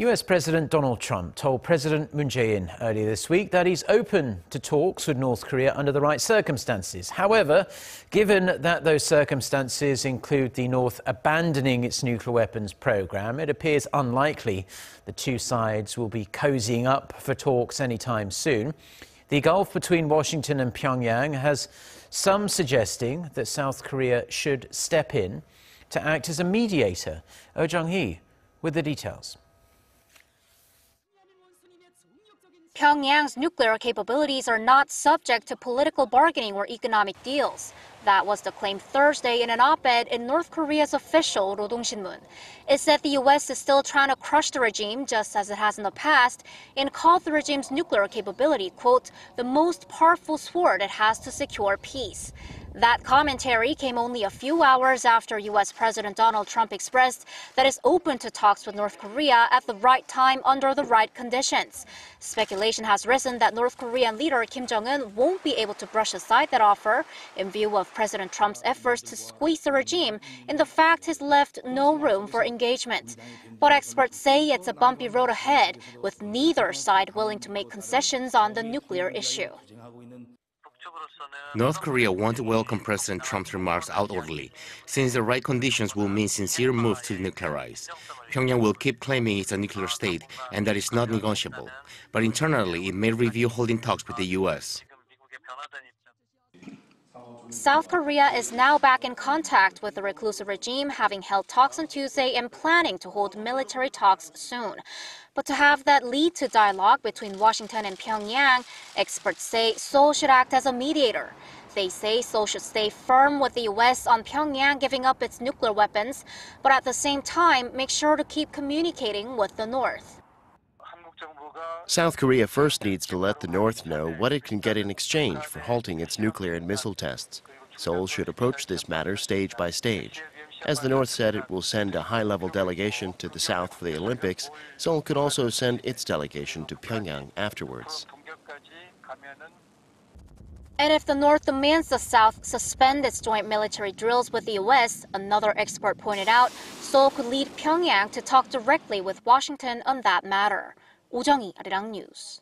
US President Donald Trump told President Moon Jae-in earlier this week that he's open to talks with North Korea under the right circumstances. However, given that those circumstances include the North abandoning its nuclear weapons program, it appears unlikely the two sides will be cozying up for talks anytime soon. The gulf between Washington and Pyongyang has some suggesting that South Korea should step in to act as a mediator. Jung-hee with the details. Pyongyang's nuclear capabilities are not subject to political bargaining or economic deals. That was the claim Thursday in an op-ed in North Korea's official Rodong Sinmun. It said the U.S. is still trying to crush the regime, just as it has in the past, and called the regime's nuclear capability, quote, the most powerful sword it has to secure peace. That commentary came only a few hours after U.S. President Donald Trump expressed that it's open to talks with North Korea at the right time under the right conditions. Speculation has risen that North Korean leader Kim Jong-un won't be able to brush aside that offer in view of President Trump's efforts to squeeze the regime and the fact he's left no room for engagement. But experts say it's a bumpy road ahead, with neither side willing to make concessions on the nuclear issue. North Korea won't welcome President Trump's remarks outwardly, since the right conditions will mean sincere move to nuclearize. Pyongyang will keep claiming it's a nuclear state and that it's not negotiable. But internally, it may review holding talks with the U.S. South Korea is now back in contact with the reclusive regime, having held talks on Tuesday and planning to hold military talks soon. But to have that lead to dialogue between Washington and Pyongyang, experts say Seoul should act as a mediator. They say Seoul should stay firm with the U.S. on Pyongyang giving up its nuclear weapons, but at the same time make sure to keep communicating with the North. South Korea first needs to let the North know what it can get in exchange for halting its nuclear and missile tests. Seoul should approach this matter stage by stage. As the North said it will send a high-level delegation to the South for the Olympics, Seoul could also send its delegation to Pyongyang afterwards. And if the North demands the South suspend its joint military drills with the U.S., another expert pointed out, Seoul could lead Pyongyang to talk directly with Washington on that matter. Jung-hee, Arirang News.